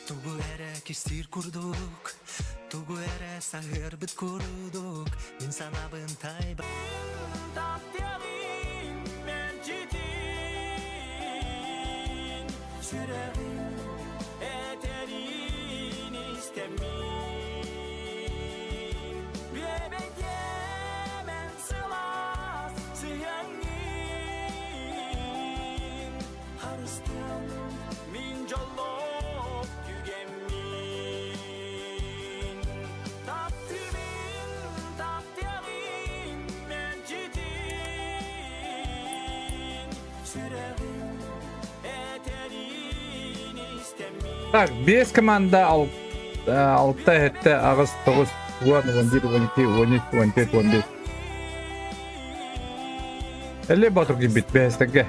Tugu ere kistir kurduk, tugu ere sahır bit kurduk. İnsan abın tayba. Tatyalim mencitin, sürerim eterin istemin. Bebeke men sılas sıyanın, harıstan min jollok yügemin. Tatyalim mencitin, sürerim eterin istemin. Так, 5 команда 6 7 Ağustos 9 10 11 12 13 14 15. 50 батыр gibi 5 тәгә.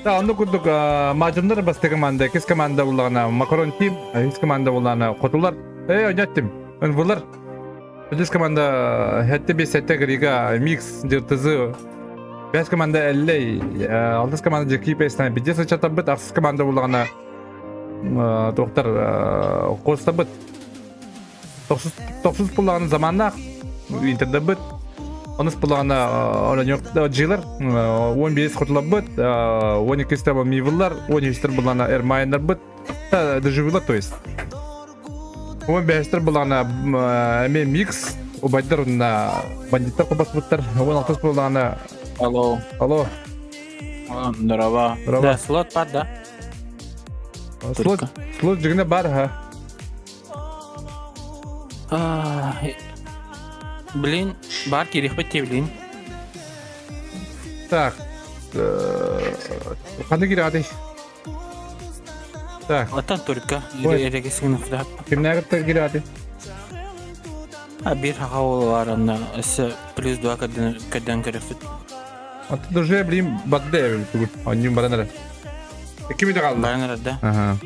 Да, аны күрдек, мажымдар басты команда, кис команда булгана, Макарон тим, кис команда булгана, котулар. Оҗаттым. Аны булар. Кис команда хәтта 5 сәттә грига микс диртызы. 5 команда 50, 6 команда жеки пестан, бидес чатабыт, 6 команда булгана доктор Костабыт. 90 булган заманда интердебыт. Онус булгана ораньокта жилар 15 котулабыт, 12 стаба мивылар, 13 булгана эрмайндар быт. Деживилар, то есть. 15 булгана микс, обайдар на бандиттар кобасбыттар, 16 булгана. Алло. Алло. Здорово. Здорово. Да, слот пад, да? Слот жигне бар, ха. Блин, бар керек па блин. Так. Кандай кирады? Так, Атан только. Ой. Ерегесін ұқдап. кимнәгә кирады? Bir хақауыл бар, анда ісі плюс 2 кәдден керефет. Аты даже блин бадде түгел. Аннин баранара. Кими да калды? Баранар, да? Ага.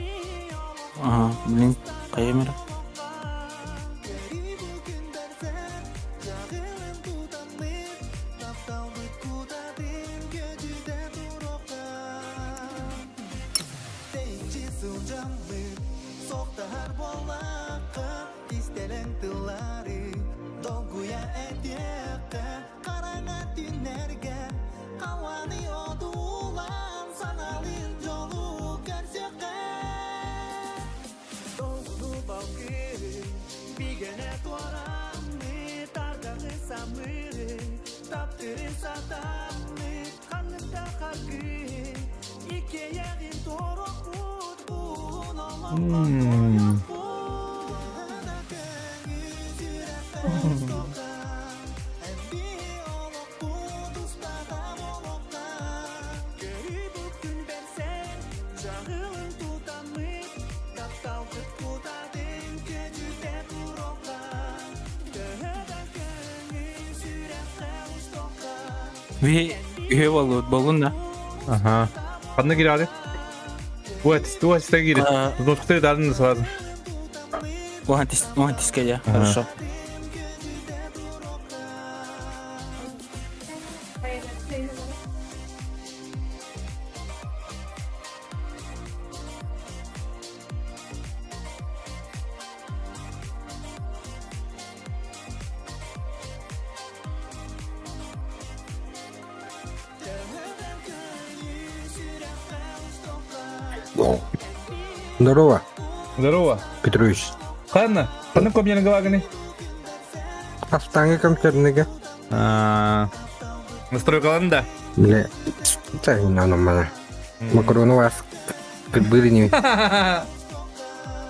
Ага, блин, қайымыр. Bir üye balon da. Ага. Кандай кирады? Вот, кирады. Нотты дадың сразу. Вон тиске, я, хорошо. Здорово, Здорово. Петрович. Қаны көмені гаваганы? Астанға компьютернігі. Настройкаларында. Бля, так не надо мана. Макароны вас были не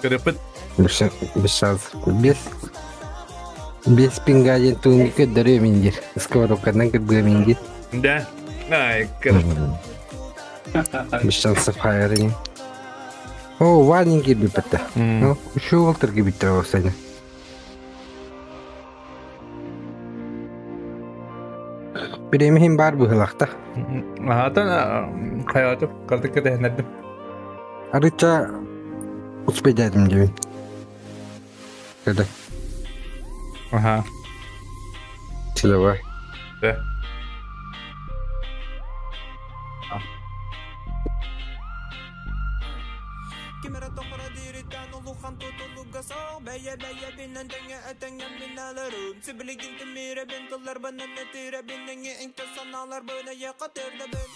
Кіріпіт. без шансов. Без пинга ден туынды көддірі мендер. Сковородкадан көддірі мендер. Да. Ай, кіріпіт. Без шансов хайыры. О, Ванин gibi bitti. Şu Walter gibi bitti o seni. Bir emihim var bu hılakta. Atan hayatı kaldık da henüz. Arıca uspeydedim gibi. Dedi. Aha. Çile var. Be. Kimera tokara diritan ulukan tutulugas o Beye beye binandenge etengen binalarım Sibiligin timire bintular bana netire binenge inke sanalar böyle yakatırda ben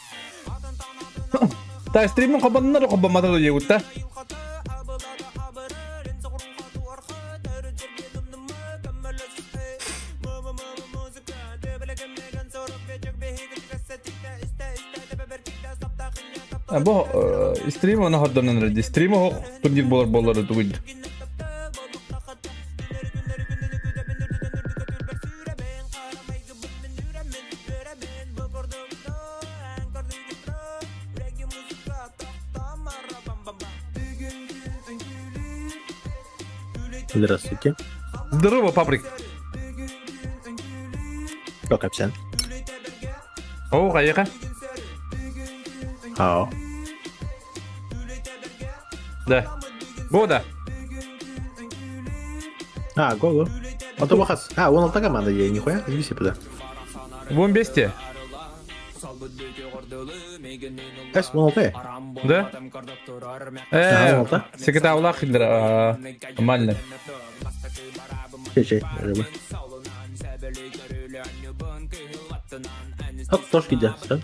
Adan tanadın Ta stream'in kapanınlar o kapanmadı da yegutta. yılkatı abılada haberı Rinsa kurunga duvarkı tercir bilim nımı Kemmele sühe Mama muzika Debele kemmegen sorup geçek behigit kasetikte iste tebeberkikte sapta kınya kapta Bu stream ona haddanan redi. Stream o turgil bolar tugul. Здравствуйте. Здорово, паприк. Как общен? О, кайка. Ао. Да. Bu da. Го. Это Вахас. Он алта команда, я нихуя, иди себе туда. Вон бесте. Он алта? Да? Алта? Секрета улах хилдер. Нормально. Чей, рыба. Тоже гидя, да?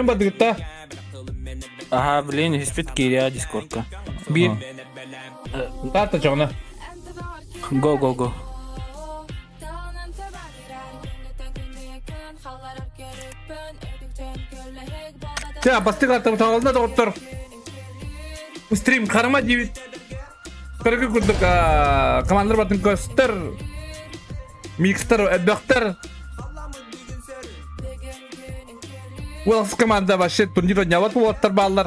Badı gitti. Aha, блин, испит Кирия Дискордка. Bir. Tartta çoğuna. Go. Ya bastık attım tağılında da otur. Stream karma divit. Karıkı kurduk. Kamandır batın göster. Mixter, edokter. Wells komanda başı turnier oynavat bu otur ballar.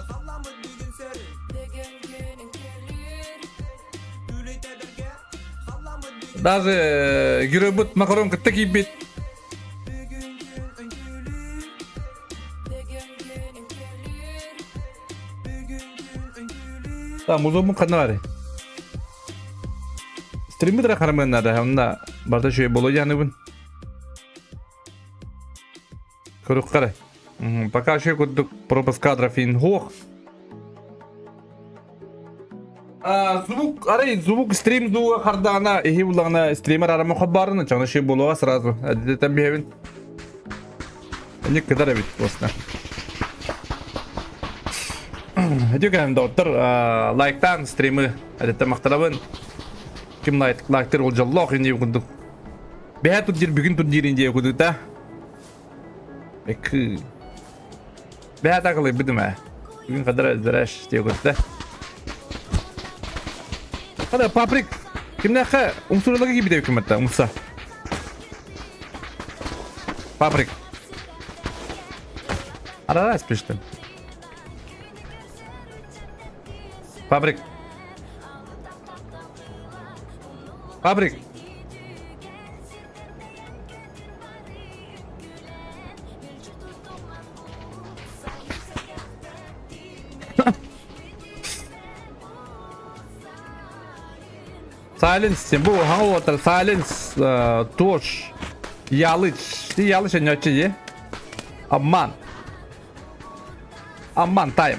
Даже гиробут макарон кытты кийбит. Tamam uzun mu kanı var. Stream'i de karmanlar da onda barda şey bolo yani bun. Kuruk kare. Пока şey kurduk propos kadra fin hoch. Звук стрим звук хардана и улана стример арама хабарна чана şey bolo сразу. Hadi tembihevin. Ne kadar evet dostlar. Hadi gelin doktor like'tan stream'i hadi tamaktarabın. Kim like'tır olacak indi kunduk. Beha tudir bugün tudir indi kunduk da. Peki. Beha takılı bidim ha. Bugün kadar zaraş diye kunduk da. Hadi paprik. Kimde ha? Umsurluğu gibi de hükümette umsa. Paprik. Ara spiştim. Fabrik. Silence. Bu hangi water silence toş. Yanlış ne çiğ? Aman time.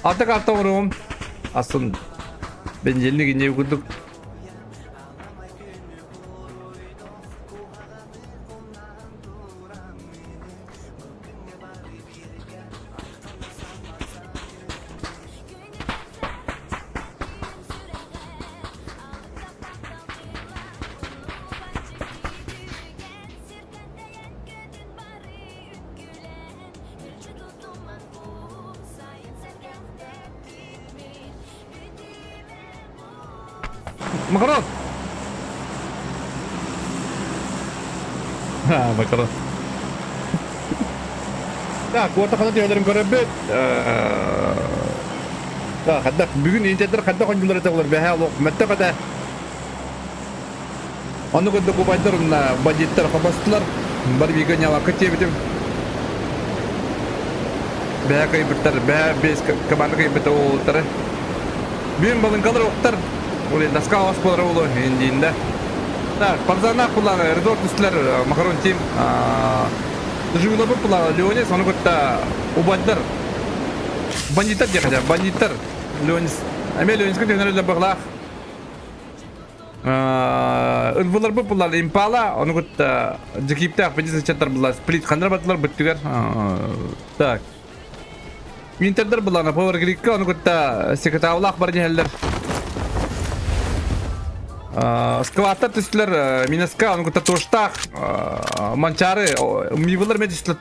Altta kartta vururum. Aslında ben yeni günce kurduk. Makaron. Makaron. Ya kuarta kadar diyorlarım görebilir. Ya kadar bugün incedir kadar oyuncuları da olur. Be hayal ok. Mette kadar. Onu gördük bu baydarımla banditler kapastılar. Bir bir gün yava kıtıyor bitim. Baya kayıptır, baya bez kabanı kayıptır oğulları. Büyün balın kalır oğullar. Oraya naska havas poları olur indiğinde. Так, партизанlar kullanır, resort üstler, makaron team. Живылы бы плавал Леонис, он говорит, у бандитар. Бандитар где хотя, бандитар. Леонис. Аме Леонис как тенер баглах. Ынвылар бы плавал импала, он говорит, джекиптах, пойдите чатар была, сплит хандра батлар быттыгар. Так. Минтердер была на повар грикка, он говорит, секретавлах бардихеллер. Скваттар төсләр минеска, он говорит, тоштах, манчары, мивылар мен төсләр,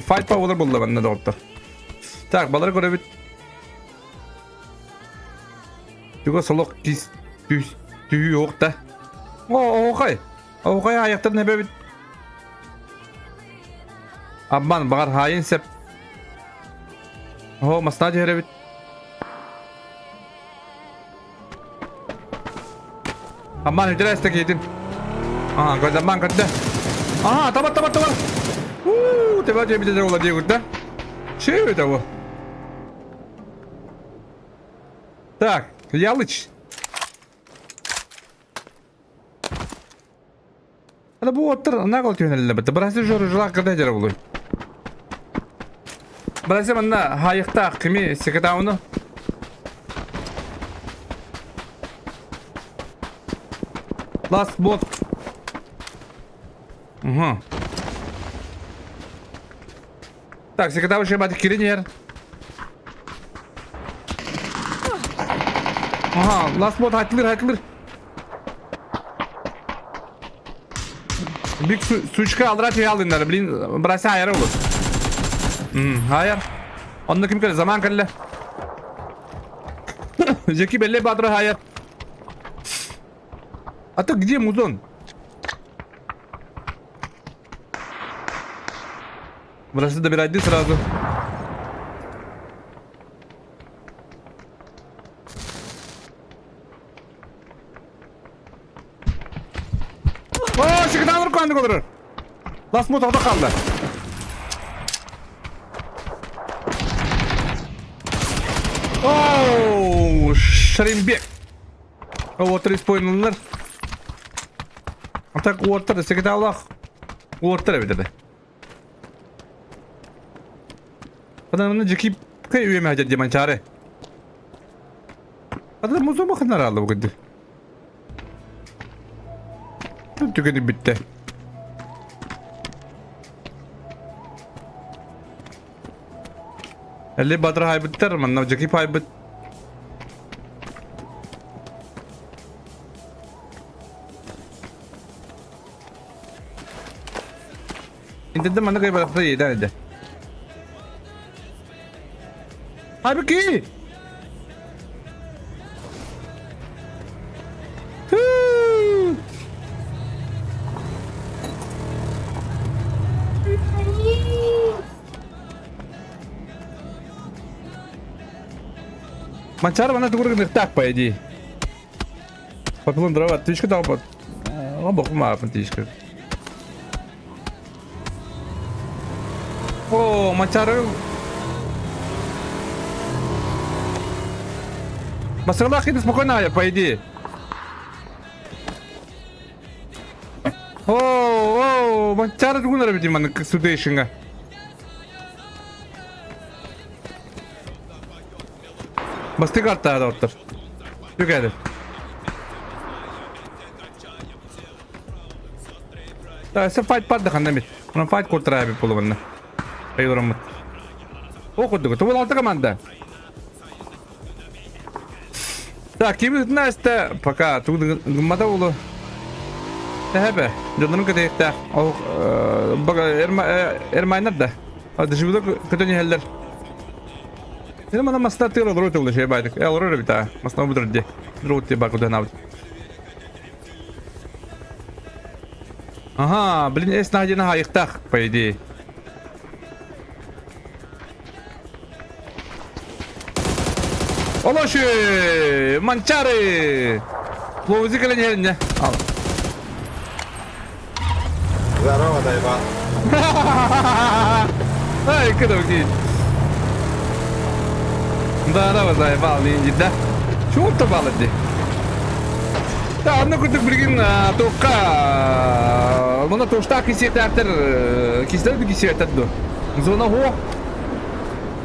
файт пауэллар булды банда доктор. Так, балар göre bit. Юга солок кис түй yok da. Окай. Окай аяктар не бит. Абман багар хайын сеп. О, масна жере бит. Aman hücre istek yedin. Aha gözden ben kaçtı. Aha tamam. Teba cebide de olacak burada. Şey öyle bu. Так, Ялыч. Ana bu otur ne kalıyor ne bitti. Burası jorujlar kadar jere buluyor. Burası bana hayıkta kimi sekretavunu. Last bot. Угу. Так, секретарь ще бачить кірінєр. Ага, last bot hatırlar. Büyük suçka aldırat üye aldınlar. Bilin, burası hayır olur. Hayır. Onda kim kalır? Zaman kalır. Jackie belli badra hayır. А ты где, музон? Burası добирайdı сразу. Ooo, şıkıdan alır kandık olur. Last mot orada kaldı. Ooo, Şerimbek. O 3 point Так уоттер, секретарлах. Уоттер bitirdi. Adamın cekip kay üyeme hacet diye mançare. Adam muzo bakın herhalde bu kadar. Tükedi bitti. Elle badra hay bitter man cekip hay bit. İnternet mana kayak berapa ya dah. Halbuki. Mancar mana tuh kurang tak pa ya. Papilon drawat, tuh kita apa? Ngobok maaf nanti sekarang. О, манчары. Масырлах иди спокойно, по идее. О, манчары дугунар видимо на судейшинга. Бастыгарта доктор. Тюгәде. Та, се файт падда хандамит. Она файт куртара бит булганна. Ayıyorum. Okuduk. Tu altta команда. Так, kimi Настя, пока тут гмада улу. Тәбе, жонның кадәктә. О, бага эрмайнар да. Ады живлык көтөне хәлләр. Син мана мастатыр рот улы шей байдык. Алыр бита. Мастан будырды. Рот бак уданав. Ага, блин, эс надина хайыктак, по идее. Olaşı! Mançarı! Bu müzik elini yerine. Al. Здорово, Дайва. Ай, круги. Здорово, Дайва, Линджида. Чего ты балди? Да, одна куда бригин тока. Мона тошта кисетер, кисетер кисетер. Зона хо.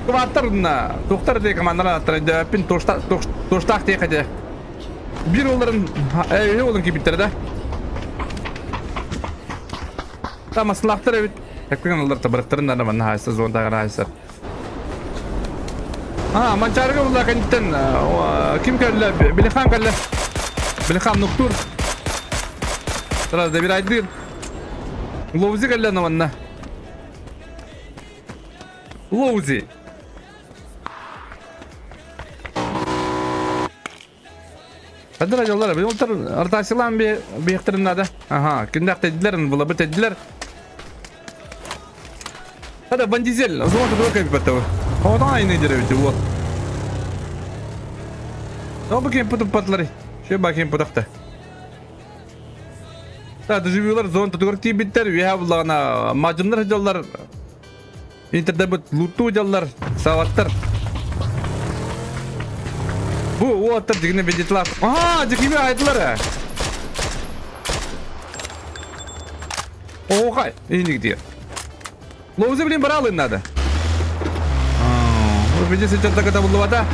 Квартарна. Тоқтар дей командана тренде пин тоштак дей каде. Bir onların olun ki bitirdi. Tamam slaktır evet. Tekrar onlar tabakların da bana haysa zonda haysa. Ha mançarga ulla kanitten kim kalla Bilhan kalla. Bilhan noktur. Tara da bir aydır. Lovzi kalla namanna. Lovzi. Kadir acılar, bir oltar artaşılan bir ihtırımda da. Aha, kindak tedilerin, bula bir tediler. Hadi Van Diesel, o zaman da bakayım battı. Havadan aynı direği bu. Ne bakayım putu patları. Şey bakayım putakta. Hadi jübiyorlar, zon tutuklar ki bitter. We have lana macunlar acılar. İnterdebut lutu acılar, savatlar. Bu o atar jigine vegetlar. Aha, jigime aydılar ha. Oh hay, iyi gidiyor. Lovzi bilin para alın nada. Bu video seçildi kata buldu vada.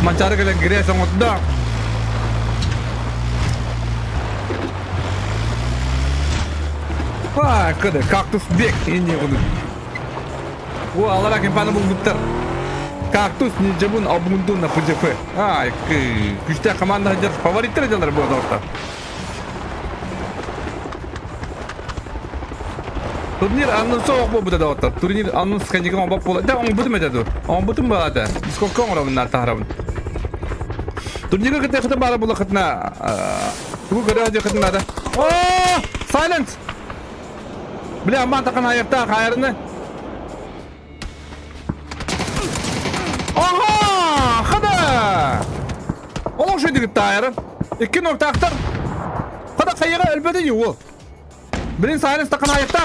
Mancara kalian gire sangat dah. Wah, kade kaktus bek ini kudu. Bu Allah akan panah bulutlar. Kaktus ni jabun abundun na pujepe. Ay, küçük komanda hajar favoritler jalar bu adamlar. Turnir anons soğuk bu da dağıtır. Turnir anons kanjık ama bak pola. Da on butum eda. On butum bağda. Skokon oranın tarafın. Turnir kete kete bara bula katna. Bu kadar aja katna da. Oh, silence. Bile aman takkan ayakta kayarını. Aha, hada. Oğlum şu digit tayarı. 2 nokta aktar. Hada kayıra elbette yuvu. Birin silence takkan ayakta.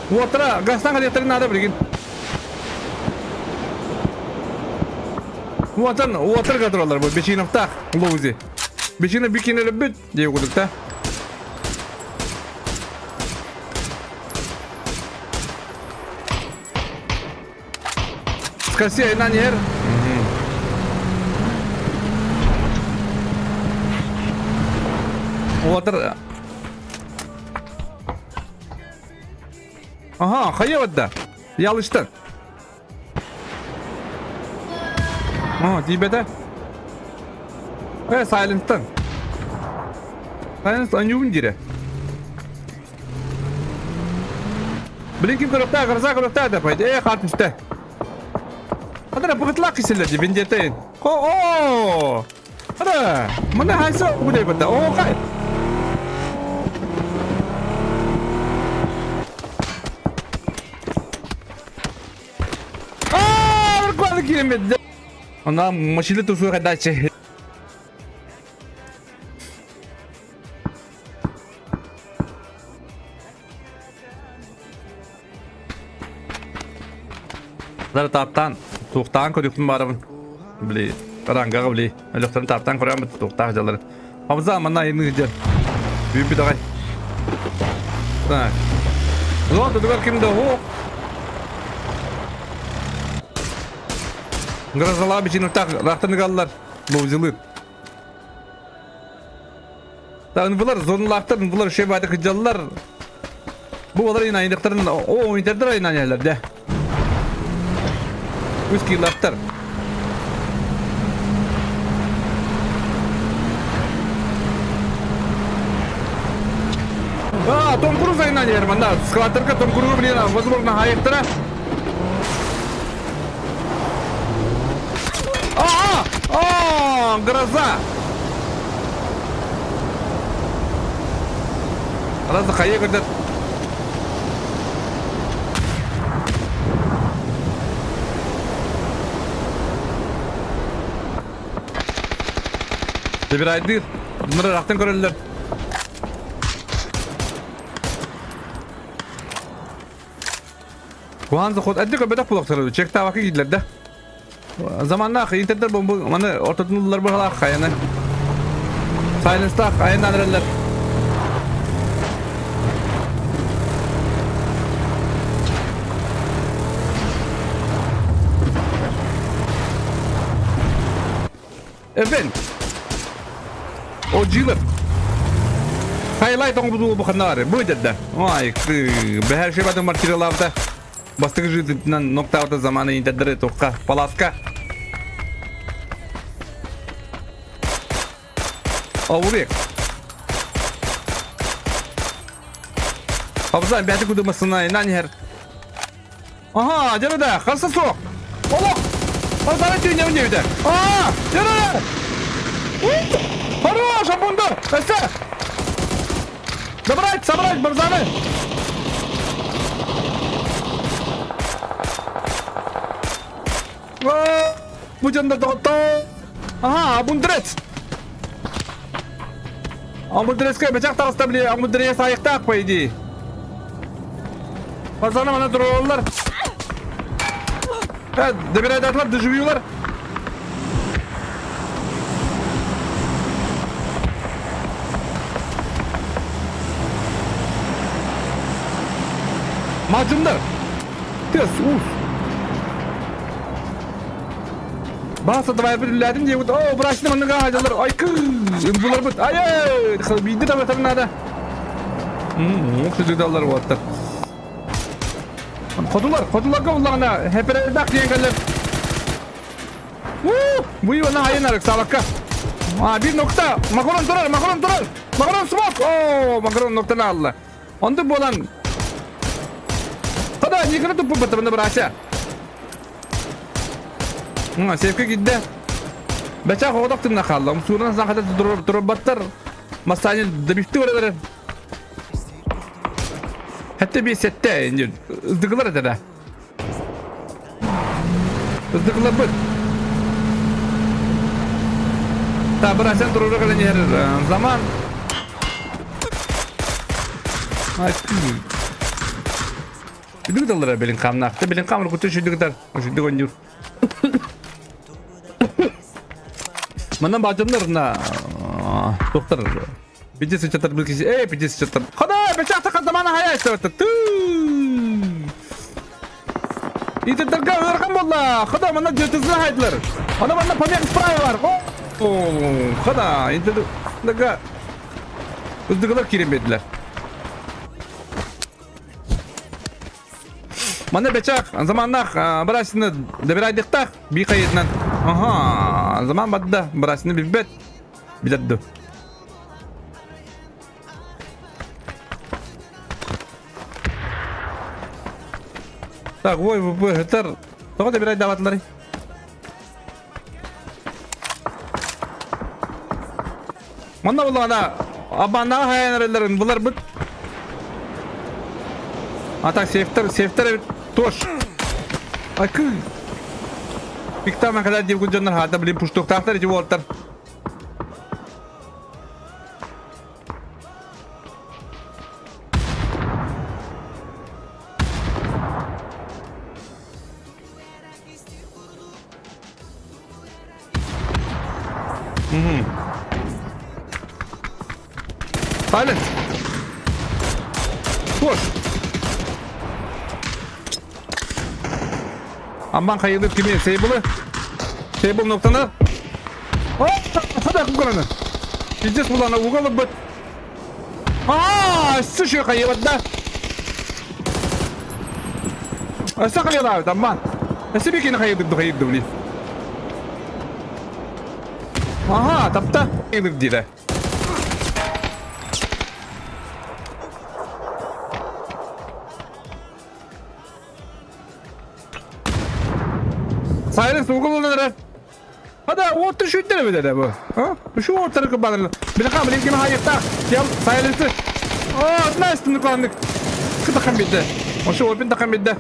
Water, gastan kali terin nada bergin. Water kadrolar bu. Beşin hafta, Lovzi. Beşine bikini lebet diye okuduk da. Skasi aynan yer. Water. Aha, kaya wadda. Yalıştın. Aha, tibede. Silent'tan. Silent anyuun jira. Bilin kim korokta, karsa korokta da payda. Kartuşta. Ada paketlak isiladi vinjetain. Oh. Ada. Mana haysa bu da bata. Oh, kay. Kuala kilometre. Ana maşile tusu kadar şey. Dar taptan, tuğtan kodukun barabın. Bili, karanga bili. Elektronik taptan koruyan bu tuğtan jaları. Ama zamanla yeni gidiyor. Büyük bir dağay. Tak. Zor tutukar kimde o? Grazala biçin utak, rahtını kaldılar. Lovzilik. Dağın bular, zorunlakların bular şey bayda kıcalılar. Bu olar inayınlıkların o interdir inayınlar de. Üskü laktır. Tom Cruise inayınlar banda. Skvatırka Tom Cruise biliyana. Возможно, hayırtıra. Гроза! Гроза кая кірді? Bir aydır. Bunları raktan görürler. Kuanzı kod eddik öbedek bulakları. Çekta vakı gidiler de. Zamanla akı internet bombu bana ortadanlılar bu halak kayana. Silence'da ayından verirler. Efendim. O cılır. Highlight on bu kanarı. Bu dedi. Vay, be her şey badın materialarda. Bastığı jüzünden nokta orta zamanı interdere toka palaska. Avurek. Hafızan bir atık udumasına inan her. Aha canıda kalsa soğuk. Allah. Hafızan ettiğin önce bir de. Aa canıda. Хорош, шампунда! Эссе! Собрать, барзаны! Bu canında doğdu. Aha, abundret! Abundret'e bıçak tarafta bile abundret'e sayıkta akmaydı. Barzana bana dururlar. Evet, demir aydatlar düşüyorlar. Macunlar. Tez, uf. Bazı da birbirlerinin diye o bıraktı bana gahacalar. Ay kız. Bunlar bu. Ay ay. Bildi de mesela nada. Çok dallar var hatta. Kodular kavullarına hep beraber diyenler. Bu yuvana hayın arık salakka. Bir nokta. Makaron durar. Makaron smoke. Makaron noktanı aldı. Onda bu olan Hadi yıkını tutup batırında bıraksa. Sevki gitti. Beçak odak tırnak kaldı. Suruna zakata durup batır. Masayı da bitti oraları. Hatta bir sette ince. Izdıklar eder. Izdıklar bu. Ta bıraksan durur kalan yer. Zaman. Ay. Şudur dallara belin kamnakta. Belin kamını kutu şudur kadar. Şudur oynuyor. Bana bacımlarına doktor. Pijisi çatır bir kişi. Pijisi çatır. Hadi beşak takar zamana hayal çatır. İyi terga örgün bolla. Hadi bana cıtızına haydılar. Hadi bana pamyak spray var. Hadi iyi terga. Uzdıklar kirim Mana becak zamanlar burasını deviraydık da bir kayıtdan. Aha zaman badda burasını bir bet bilirdi. Tak bu heter. Toka deviray davatları. Mana bulana abana hayanlarların bunlar bu. Atak sefter toş. Akı. Piktaman kadar diye kuncanlar hada bilim puştuk tahtar içi voltar. Silence. Toş. Amban kayılır kimi? Sable noktanı. Hadi kukulanı. Bizdes bulana ugalı bıt. Sıçıyor kayıbı da. Asa kayılı abi tamam. Nasıl bir kere kayıldı bile. Aha tapta. Kayılır diye. Silence uygulanarak. Hadi orta şu ittene mi dedi bu? Şu ortalığı kapanırlar. Bir dakika bir ilgimi hayırda. Yal silence'ı. Ne üstünlük landık. Şu takım bitti. O şu orpin takım bitti.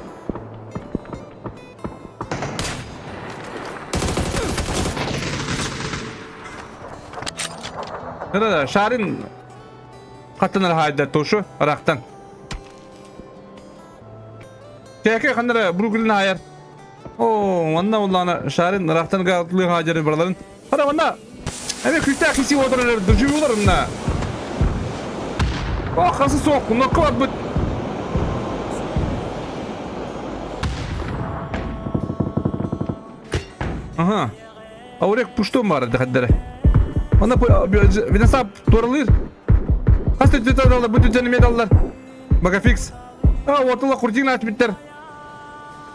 Nerede? Şarin katlanır hayda toşu Irak'tan. Keke kanlara Brooklyn hayır. Oo, valla ulan Şarin Irak'tan gayetli hacerı buraların. Hadi valla. Evet küçük kişi otururlar, duruyorlar onunla. Oh, kası soğuk, ne kadar bu. Aha. Avrek puştum var haddere. Ona bir nasap doğrulur. Hasta tutarlar, bu düzeni medallar. Baka fix. Ha, ortalık kurcun aç bitter.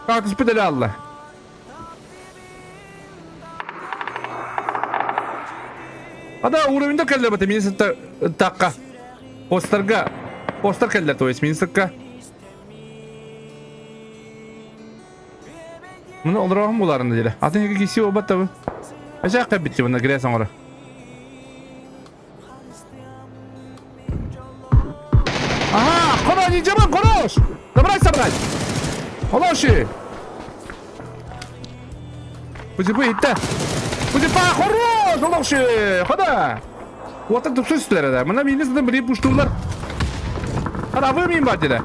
Kalkış bedeli Allah. Ada uğrayında kaldı batı minsin takka. Poster kaldı to es minsin ka. Bunu olur ahım bularında dile. Atın yeki kisi o batta bu. Aşağı kabitti bunda giresin oraya. Aha, konuş yiyeceğim konuş. Dabray sabray. Allah şey. Bu hitte. Bu pa konuş. Allah şey. Hadi. Vatan tüpsü üstlere de. Bana bir nesneden biri puşturlar. Hadi avı mıyım badile?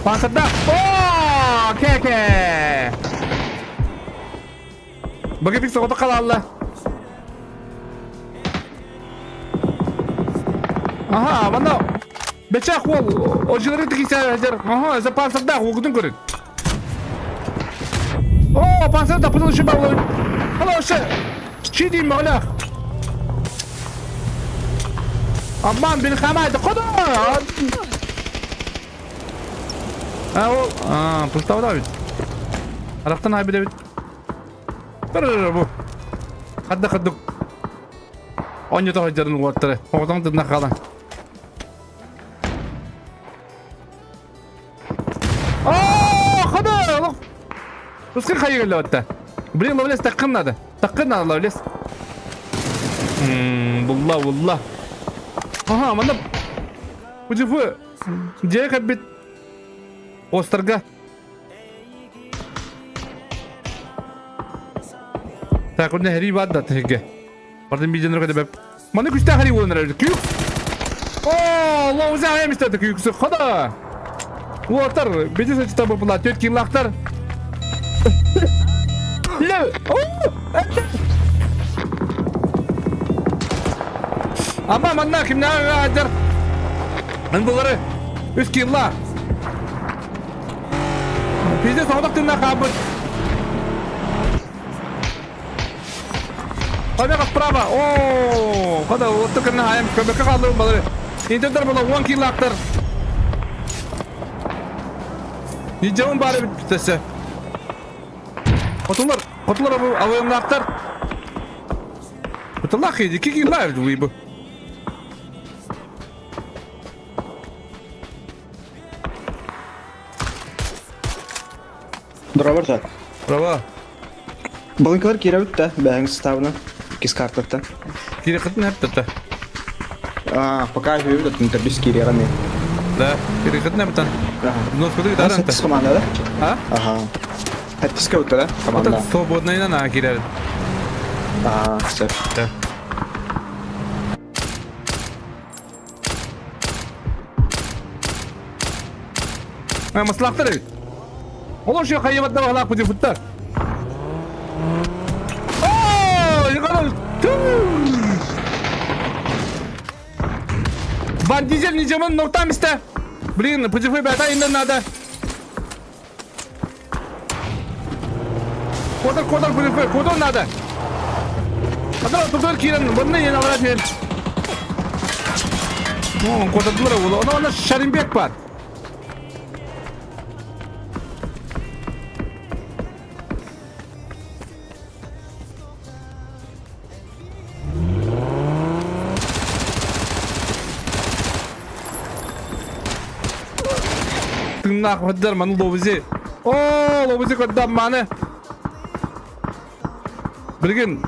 Pansada. Oh, keke. Bagi fix kota kalalla. Aha, mana? Becak wol. Ojileri tikisar hajar. Aha, za pansada okudun görün. Oh, pansada pudul şu bağlı. Hala şey. Çiğdiyim mi hala? Aman beni kamaydı. Koda. Ha o. Pustava da bit. Araktan hay bile bit. Bu. Kadda. Onca da hajarın kuatları. Oradan tırnak kalan. Hadi. Rızkın kayı geldi hatta. Buraya Loveless takınladı. Takınladı Loveless. Bullah. Aha aman da. Bu cıfı. Ceye kaybet. Posterga. Tak ne heri bad da tege. Pardon bir jenero kadar. Mana küçük heri olanlar. Küçük. Oh, Allah uzayım istedi küçük. Hadi. Water. Bizi seçti tabi bulat. Tütkin laktar. Le. Ama mana kim ne ajar? Ben bunları 3 yıllar. Bizi sağlıklı kabul. Hadi bak prava. Oo, hadi otur kena ayam köpek kaldı bunları. İnterler bana 10 kilo aktar. Yiyeceğim bari bitse. Oturlar bu avayımla aktar. Oturlar ki 2 kilo verdi bu. Дрова жат. Bravo. Балынкалар кире өтті бәңіз ставына. Кис картлықтан. Kiri kıtın hep tuttu. Пока живу этот интербис кире раме. Da, kiri kıtın hep tuttu. Nos kutu gitar anta. Сәттіс команда да? Ha? Ага. Сәттіске өтті да? Ota Команда. свободная на киrer. Сәт. Da. Maslahatları. Olur şu kayımat da hala kutu futtar. Yıkanır. Van Diesel nicamın noktam iste. Блин, путевой бета инда надо. Kodur putevой, kodur надо. Adana tutur kiren, bunu yeni alarak yer. Kodurdular oğlu, ona Şarimbek var. Tırnak hıdır manı lobizi. Ooo lobizi koddan manı. Bir gün.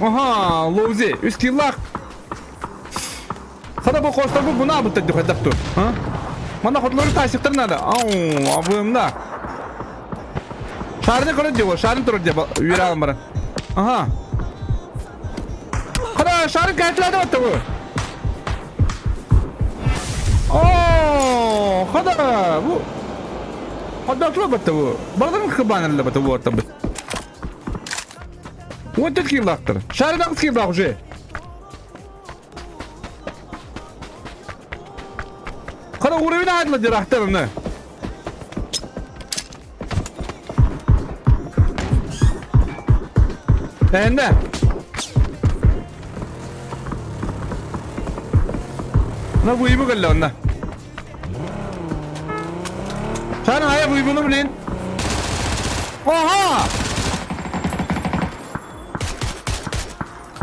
Aha lobizi. 3 yıllık. Kada bu koşta bu buna mı teddik edektu? Ha? Mana kodları taşıktır nada. Abımda. Şarını kırınca bu. Şarını turunca yürü almaran. Aha. Kada şarın kayıtladı battı bu. Kada bu. Kada tuwa battı bu. Baladın kıbanırlı battı bu ortamda. Bu tedki laktır. Şarın akıski bırak уже. Kada uğrayına aydınla dirahtarını. Ende. Na bu iyi mi geldi onda? Sen aya bu iyi bunu bilin. Oha!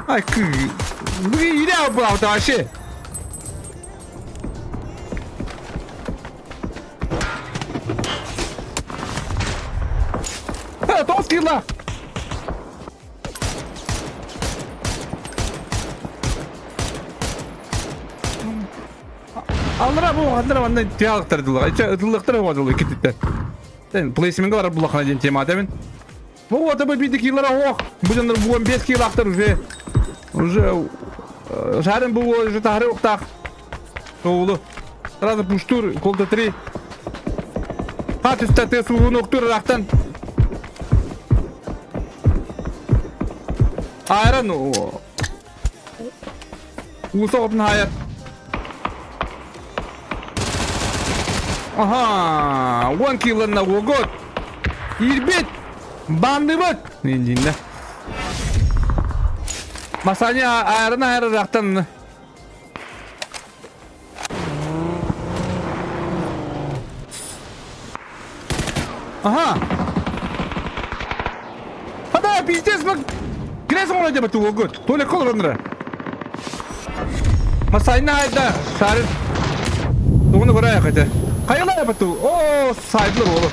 Ay kı. Bu iyi de bu hafta şey. Ha, toz killa. Aldıra bu aldıra bana tiyatırdılar. İçe ıtılıktır oldu iki titten. Sen placement'e var bu lakana den tema demin. Bu orada bir dik yıllara ok. Bu canlar bu 15 kilo aktır уже şahrin bu уже tahri oktak. Oğlu. Sразу пуштур колда 3. Hat üstte tesu noktur raktan. Ayran o. Usopun hayat. Aha, 1 kill na wogot. İrbit. Bandibot. Ninjinda. Masanya ayran raktan. Aha. Hada пиздец, мы грязь olacak bu wogot. Tole kolonra. Masanya ayda. Şarın. Onu buraya kaçtı. Hayırlı yaptı. Oo, saydılar oğlum.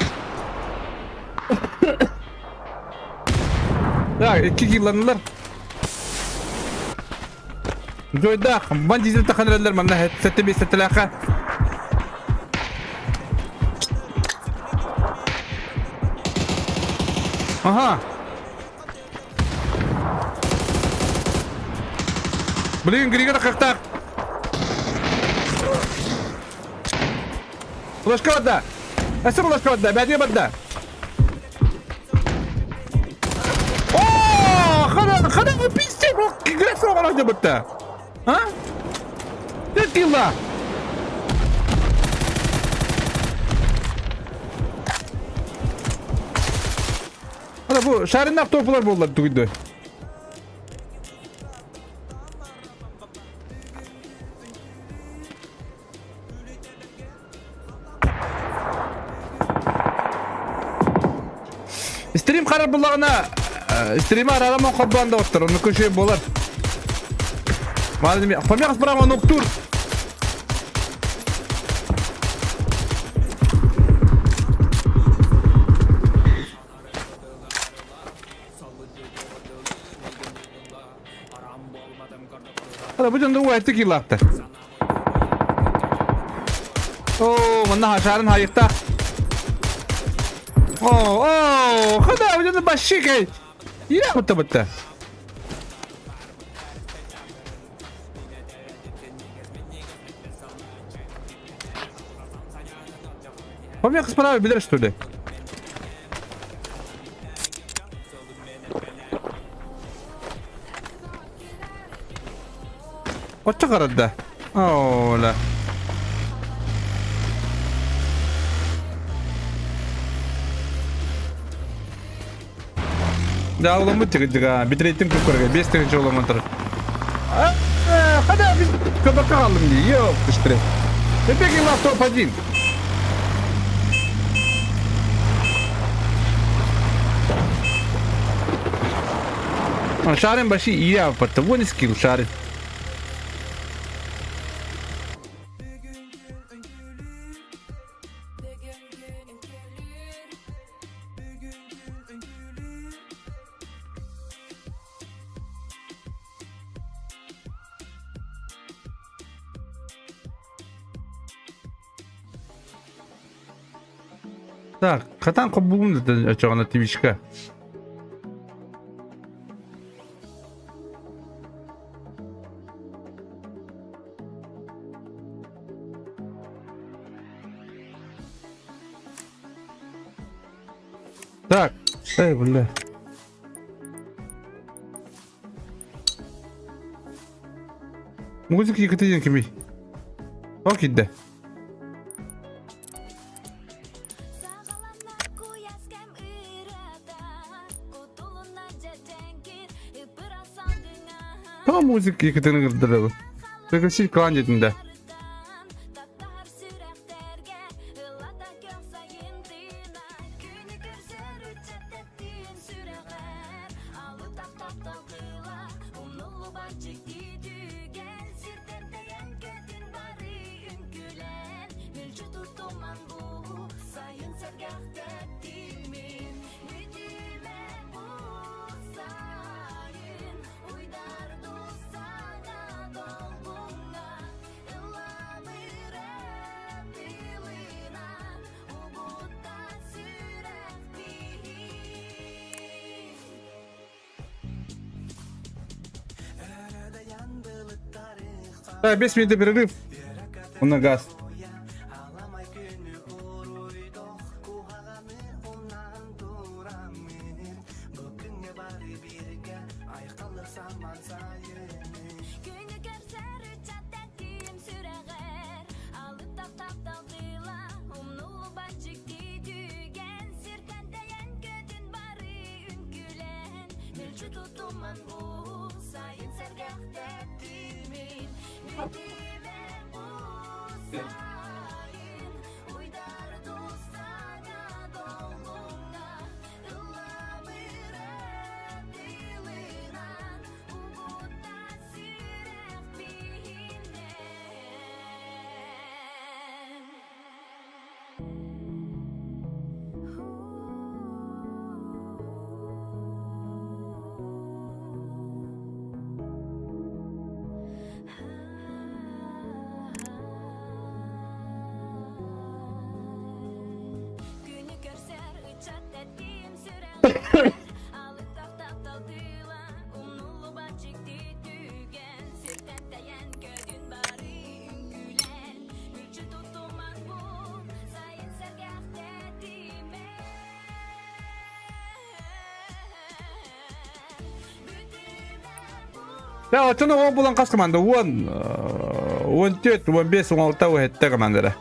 Ya iki yıllanırlar. Joyda, ben dizili takanırlar mamna sette bir settelaka. Aha. Блин, Григорий как так? Флешка вода. Эсэ флешка вода, бәдге вода. О, хана вы пизде, бо гресо var acaba burada. Ha? Ne diyorlar? Hadi bu şehrin laptoplar buldular duydu. Stream karar bulağına stream'i aralama kabanda otur. Onu köşeye bolar. Madem ya, pamiyak bravo noktur. Hadi bu canlı bu ettik yıllaktı. Oo, bana haşarın hayıkta. Oo, hadi bu canlı başı kay. Yine bıttı. Помех справа, билер что ли? Kaça karada? Ola. Da oğlum bu tıkıcığa. Bitiretim kukurga. 5 tıkıcı oğlum otur. Hadi biz kabaka kaldım diye. Yok işte. Peki laptop один. Şarin başı iyi yaptı. Bu ne skill Şarin? Так, катан кобугун да очогона твичка. Так, бля. Музыка екатерин кими. Окей, да. Там музыка екатерин кырдырабы. Прекрасить клан жетинде. Так, 5 минут перерыв. Он на газ. Ya açını o bulan kas komanda 10 14 15 16 o hette komandara.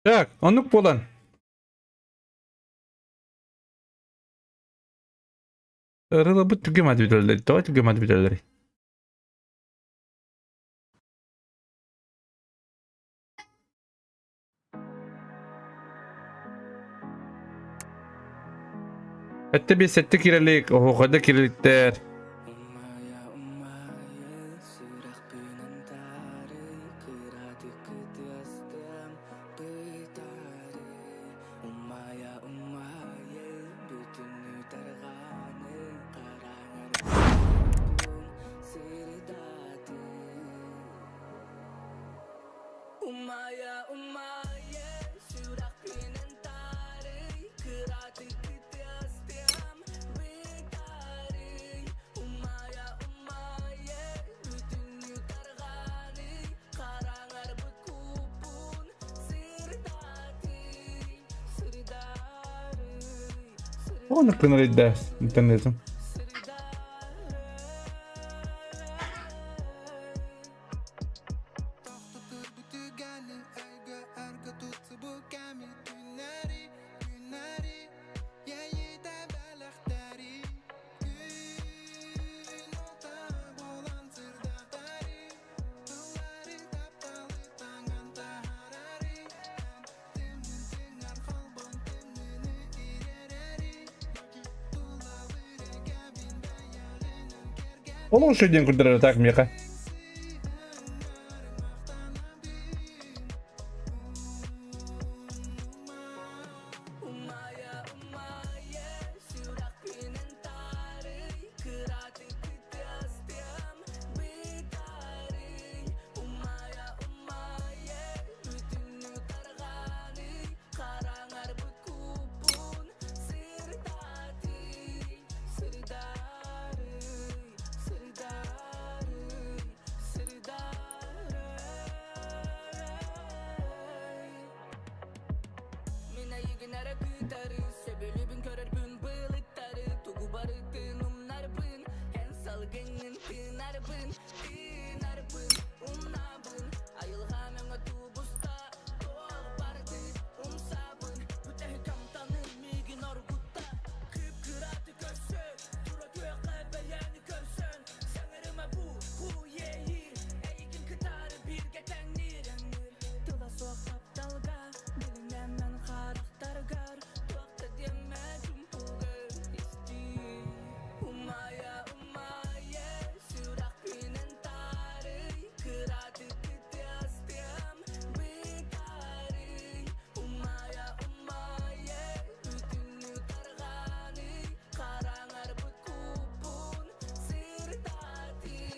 Так, onluk bolan. Rıla bu tügemedi videoları. Daha tügemedi videoları. Hatta bir sette kirelik, o kadar kirelikler. Onu kınır da internetim. gelin Erga erga tuttu bu gemi Günleri günleri Yeyi de belaktari Gün otak olan sırdatari Yılları taptalı tangan taharari Temnin tingar falbon temnini irereri Tula virege binden yalının kergen Oğlum şu diyen kurdulara takım yaka. Mina yiginara kıtarı Sebelibin körer bün bılıktarı Tugu barıtın umnarbın En salgının tınarbın Tınarbın umnabın Ayılgam yanga tubusta Doğal bardı umsabın Bütehi kamtanın migin orgutta Kıp kıratı köşe Tura köye kalbeyeni körsen Sanırıma bu yeyi Eygin kıtarı bir getenir Tıla soğuk tapdalga Bilinen men karakter gar Tuakta diyeme cumpugar isti Umaya umaya Sürak binen tarı Kıratı kıtastiyam Bitari Umaya umaya Bütünlü targani Karangar butkupun Sirdati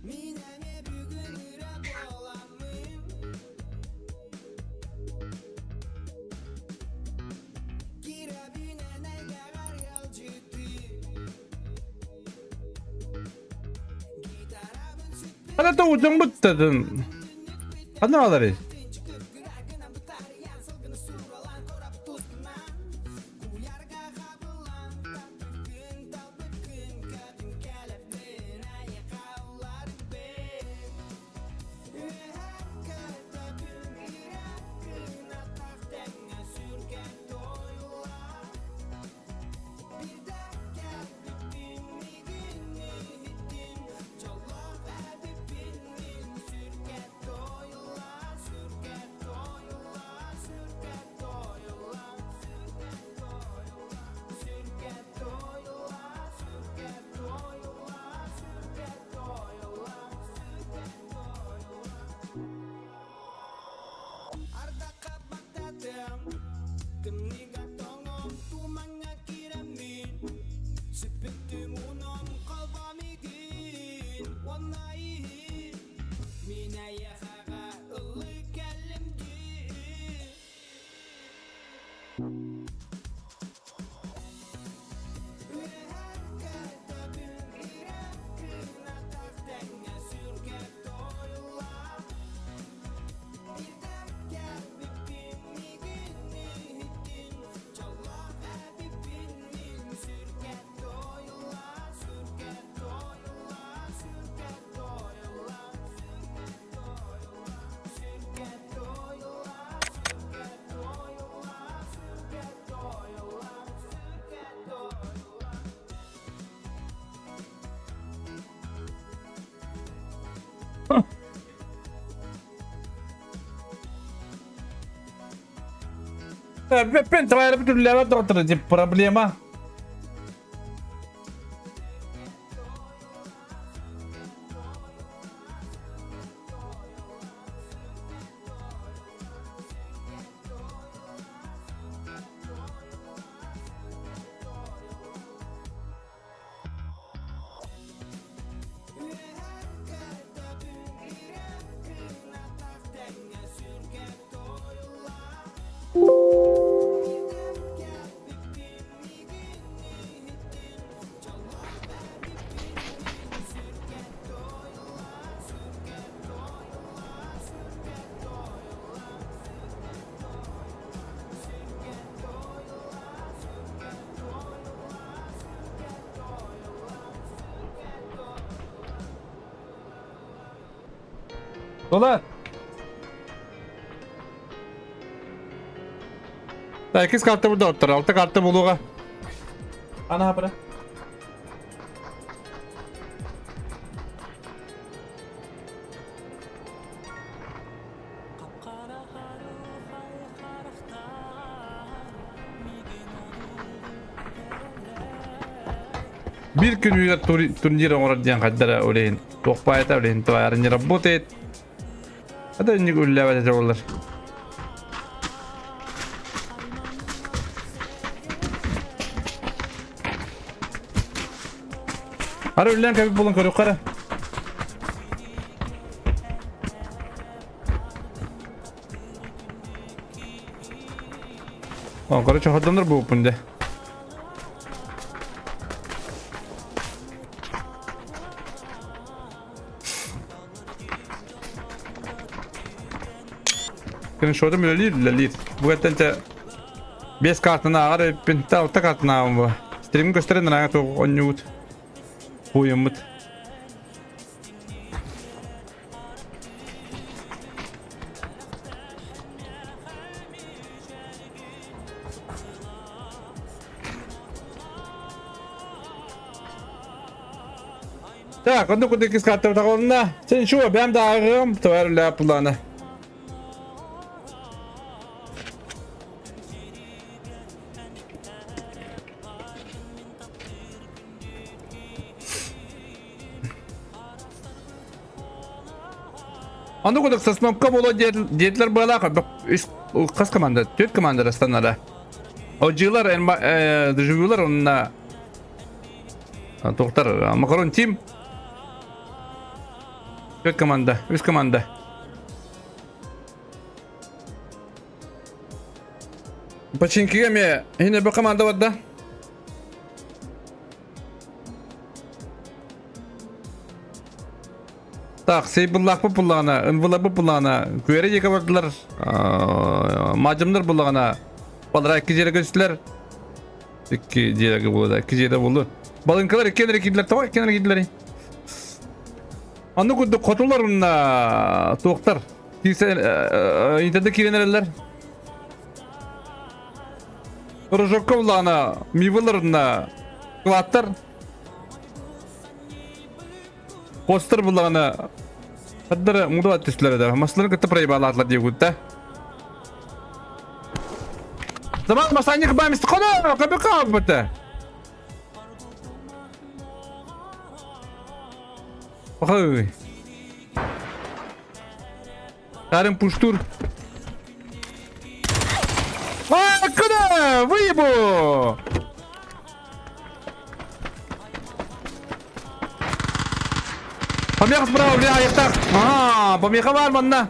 Minene bugün ırak olamıyım Girabinene gagar yolcudu Gitarabın süt Hadi de ucun bıttadın. Hadi ne alırız? çıkıp güragına bıtar Yansılgını suralan korabı tuzdunan Kuyarga kabılan Tapıp gün Kadim keleptin Aya kavlar be Ve hakikata gün irakına Tahtena sürgen doyula Bir de gel bittin Nigini hittin Çolak edipinin Sürgen doyula Sürgen doyula Sürgen doyula Sürgen doyula Sürgen doyula Sürgen doyula Arda kapak datem Kemni gatongom Tumanga kiramin Seperti munam kalbamigin Wanaihin Minaya kaka Uli kalimdi Ve hakikata bin irakına Tahtena sürgen doyula Bir de gel bittin Nigini hittin Çolak edipinin Sürgen doyula Sürgen doyula Sürgen doyula Sürgen doyula Sürgen doyula Sürgen doyula Sürgen doyula Ben tavayla bir türlü levent oturacak problema. Dolar. Sekiz kartta burada otur. 6 kartta buluğa. Ana bırak. Bir gün üyler turniре ородиан каддара олейин. Токпайта олейин. Тварин не работает. Это не гулявать это олар. Ара үллән кәбіп болын көріп қара. Короче, ходдандар бұл бұнде. Kırın şurada mı lir. Bu kadar 5 kartına ağır, 6 kartına ağır bu. Stream'i gösterin de ne kadar oynayıp. Uyumut. Так, одну куда кискать такого. Sen şu ben de ağırım. Tuvarla yapılanı. Anda koduk sasmamka bolo dediler böyle bak kas komanda, Türk komanda rastanlara. Ocular dışıvıyorlar onunla. Doktor makaron team. Türk komanda, üst komanda. Починки mi? Yine bir komanda var da. Так, сейбуллах bu pulağına, ınvıla bu pulağına, güvere yıkamadılar, macımlar bulağına, balara 2 jere göçtüler, 2 jere buldu, 2 jere buldu. Balınkalar 2 kenara gidiler, tamam 2 kenara gidiler. Anı kudu kotular onunla, toğuktar, internette kireneler. Rojokka bulağına, mivılar onunla, kıvattar. Poster bulağına haddara mudu atışları da masaları kıtı proybalatla diye gutta. Zaman masanya kebamisti kono kabika bata. Oy. Tarım puştur. Aa kada выебу. Помеха справа, бля, аяқтақ. Помеха var bunda.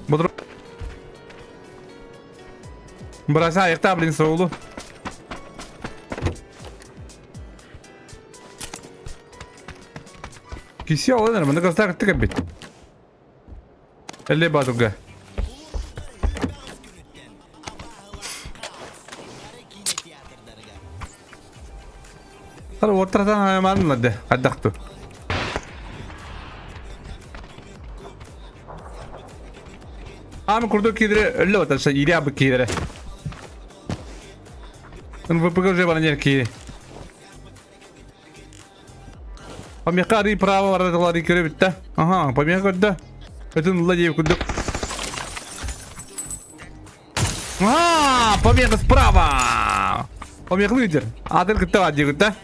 Budur. Burası ayakta bilin soğulu. Kisi olanır mı? Ne kadar taktık abi. 50 bazuka. Kalau water sana mana deh, kadak tuh. Ama kurdu kidre öyle oldu, şey iri abi kidre. Ben bu pekal bana yer kidre. Pamekari prava var da dolar ikire bitti. Aha, pamekar da. Bütün Allah diye kuduk. Pamekar prava. Pamekar lider. Adil kita aja kita.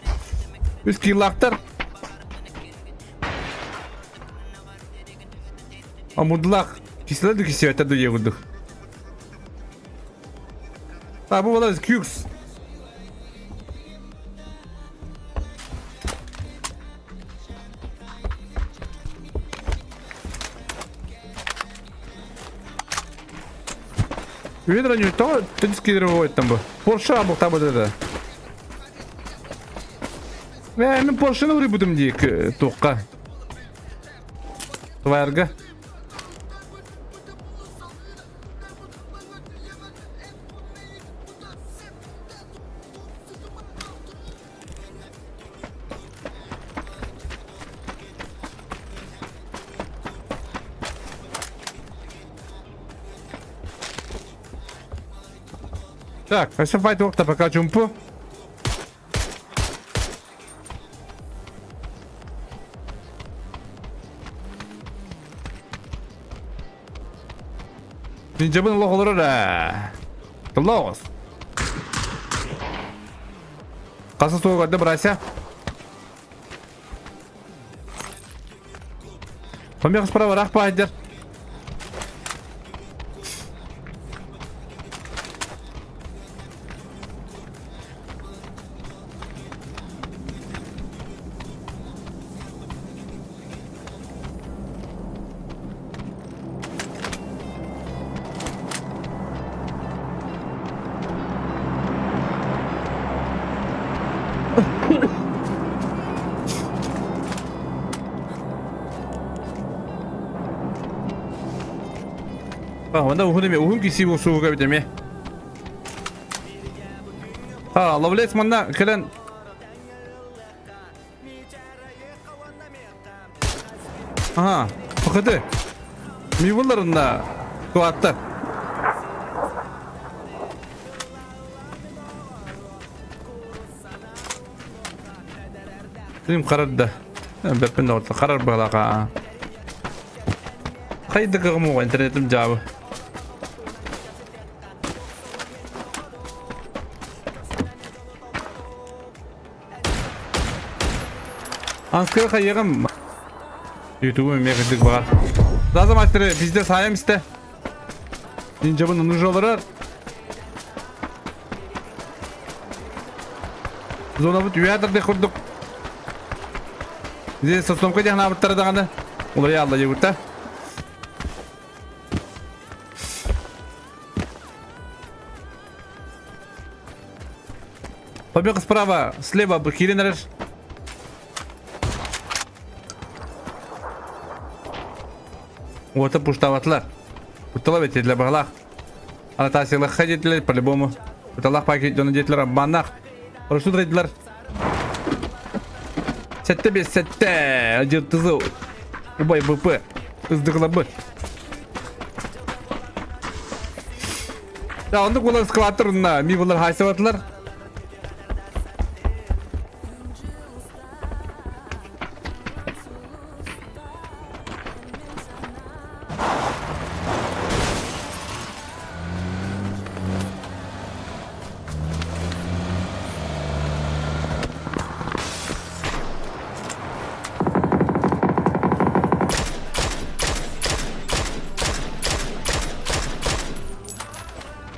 Üst kilaktar. Amudlak. Kisiler de kisiyor tadı diye kuduk. Tabi bu valla Qx. Видно, не то, ты скидывает там бы. Порше або там вот это. Ben Porsche'ni urib budim deyik to'qqa. Tvarga. Так, а все файт вокта пока чумпу. Ninjabın Allah olur da. Tılloğuz. Kasa soğuk adda bıraysa. Помех справа, рах пойдет. Onda uhun kisi bu suuga bitemi. Lovelace manna kelen. Aha, fakatı. Mivollarında kuatta. Benim karar da. Ben de orta karar bağlaka. Kaydı kağımı internetim cevabı. Anskara kayığım. YouTube'u memleketlik var. Lazım açtırı bizde sayem iste. Ninjabın unucaları. Zona bu düyadır de kurduk. Bize sostomka diye nabıtları dağını. Uları ya Allah yurtta. Побег справа, слева, Хиринер. Вот и пуштоватlar. Пушталав ettiler bağlaq. Ana tasirler xedettiler по-любому. Путалақ пакет жоны жетілер аббаннақ. Ұрысуд қайдылар. Сәтті бес сәтті. Жыртызы. Убай бұпы. Үздіғылабы. Ya onu kullan skvatırında. Mi bunlar haysavatlar.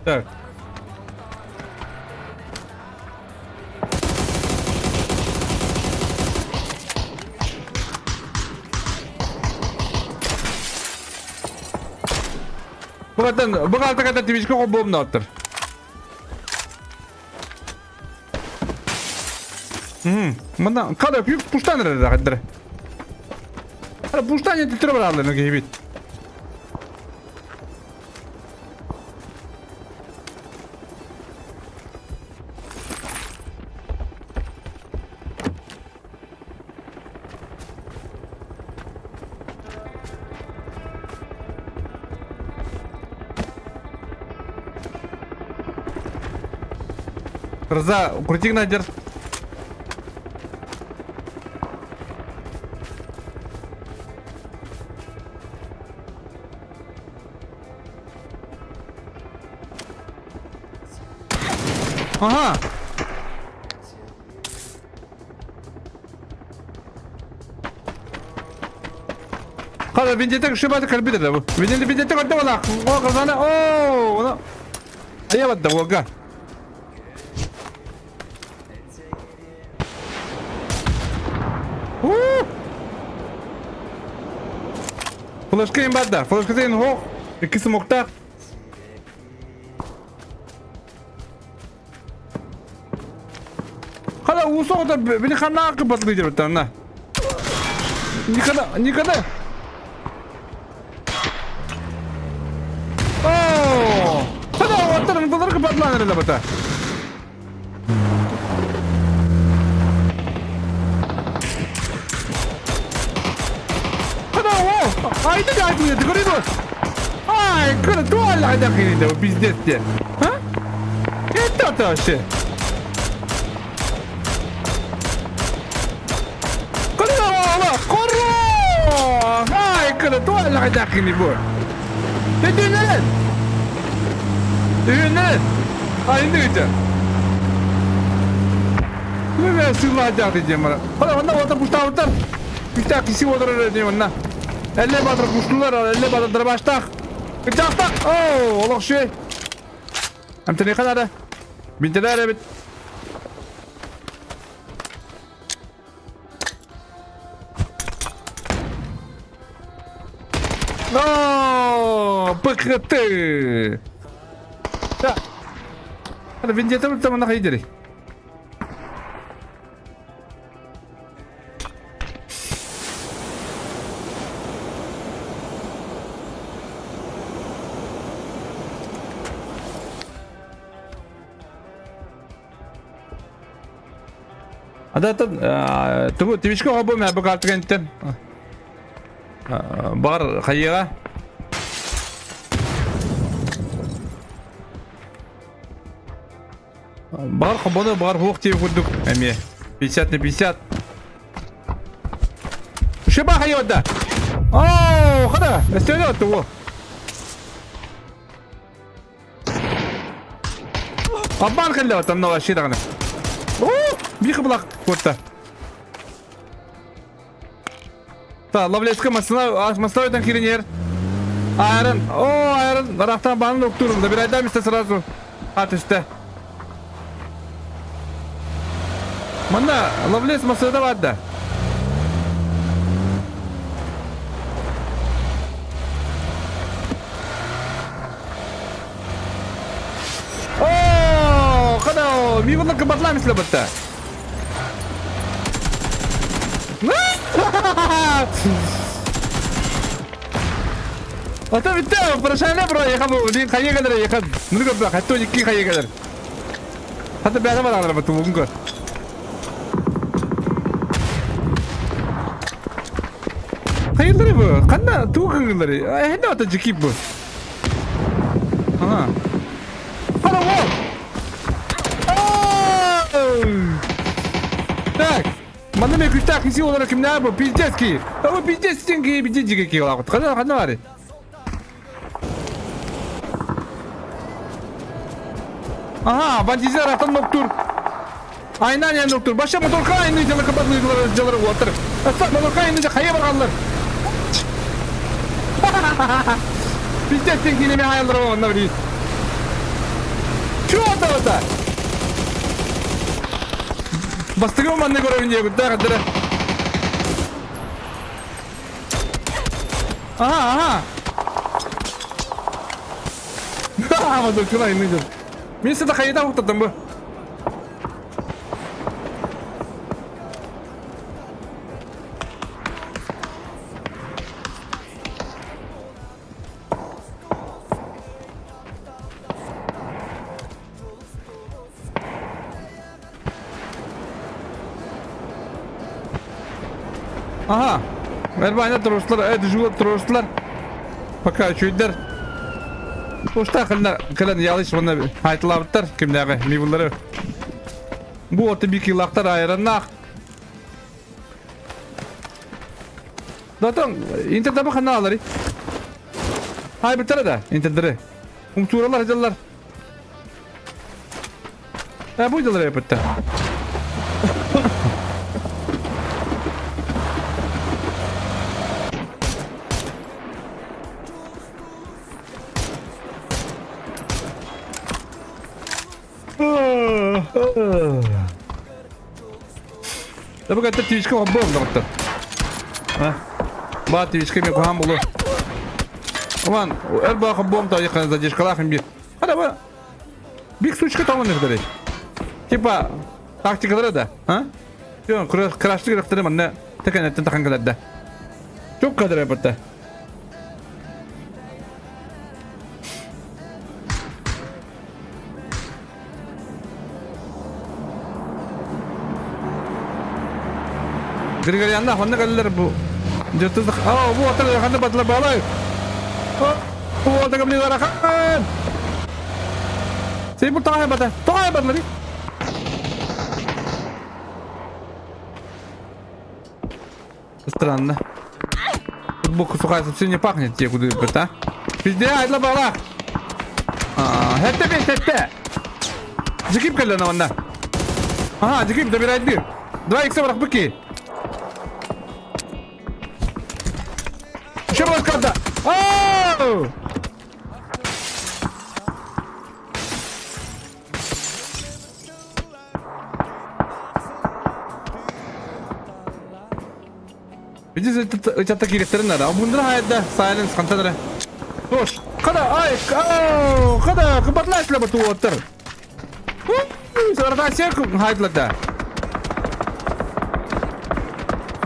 Так. Bu kadar Twitch'e kombom ne yaptır? Bana kadar büyük puştan nerede kadar? Ara puştan yetiştirme varalım ki bit. Рза, крутик надер. Ага. Када виндетек шибаты карбиде да бу. Виндетек отда бала. О, казана. О, она. Аябат да волга. Flaşka imbadda. Flaşka senin ho. İki smokta. Hala uso da beni kanına akı patlayacak bir tane. Nikada. Oh. Hala ortadan bunları kapatlanır öyle bata. Ай, ты дай мне, ты говоришь, ай, кто-то туалет, да, пиздец тебе, а? o şey? Corro! Ay, kırı tuvalle kaçakini bu. Ne diyorsun lan? Diyorsun lan? Ay ne diyeceğim? Ne ben sığınacak diyeceğim bana. Hadi ondan otur kuşta otur. Kuşta kişi oturur diyeyim ondan. 50 batır kuşlular var, 50 batır baştak. Kıçaktak. Oo, olak şey. Hem ne kadar da? Binteler evet. No, bıkıttı. Ya. Hadi vinyete bir tamam nakayı deri. Ada tuh Twitch ko abo may bagat ganten. Bar khayra. Bar khabada bar huq tiy kuduk amiye. 50 на 50. Şu bak hayda. Oo, khada. Estelo tu. Abban khallo tanno ashi dagna. Bir kıblak kurtta. Ta lavleska masnavidan kirin yer. Ayarın. O ayarın. Taraftan bana doktorum da bir aydan iste sırası. At üstte. Manda lavles masada vardı. Oh, kada mi bundan kapatlar mısın batta? Ata bitti. Perasaan bro ya kamu di kaya kadar ya kan. Nurga bak hatta iki kaya kadar. Hatta bir adam var betul mungkin. Hayırdır bu? Kanna tuğunları. Hadi ata cikip bu. Aha. Hadi bu. Tak. Mana me küçük kişi olarak kim ne yapıyor? Pizdes ki. Ama pizdes için ki bir cicik ki olarak. Kanna var. Aha, ben dizi aratan doktor. Aynen yani doktor. Başa motor kayını canı kapatmayıcıları caları ulatır. Asla motor kayını kaya bakanlar. Pizdes için ki ne hayaldir o onlar değil. Şu ata. Bastıgım ben ne görevince gutta kadar. Aha. Ama dur şuna ineceğim. Birisi de kayıda kurtardım bu. Aha. Merhaba turistler, düşüyor turistler. Bakın şuylar. Posta kılan yanlış bana haytılabıtlar kimdagi mibulları. Bu otu bir kilaktar ayrannak. Zaten internette bakın ne alır. Hay bir tane de internette. Umturalar hacılar. Bu hacılar yapıttı. Tapi kata Twitch ko bom doktor. Ha? Ba Twitch ko mi ko hambulo. Aman, erba ko bom ta yakan za jish kalahim bir. Hada ba. Bir suçka tamam ne kadar. Tipa taktikaları da, ha? Yok, crash'lık rakları manne tekenetten takan kadar da. Çok kadar yapıttı. Geri yanında honda kalırlar bu. Jatuh. Bu otel yakında batla bağlay. Bu otel kabli varakan. Seyful tağa bada. Tağa badaları. Странно. Футболку сухая совсем не пахнет, те куда идут, а? Пизде, айдла бала. Hette bir hette. Cikip kaldı ona vanda. Aha, cikip da bir aydı bir. 2x'e bırak bakayım. Şu bak kaldı. Oh! Biz uçakta kilitlerin nerede? Bunlar hayatta silence kantaları. Hoş. Kada ay. Kada kıpatlaşla batu otur. Sonra şey hayatlarda.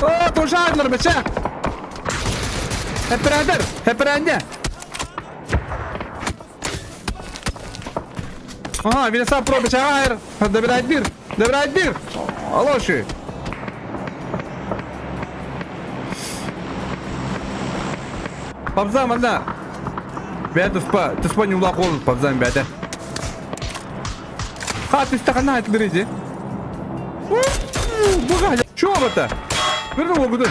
Oh, toşağlar beşe. Hep beraber, hep beraber. Aha, bir hesap pro beşe hayır. Devrayet bir. Devrayet bir. Allah şu. Пабза манда. Бе туспа не улакол пабза беде. Хат истахана айт береди. Буга. Чо бата? Бир огуду.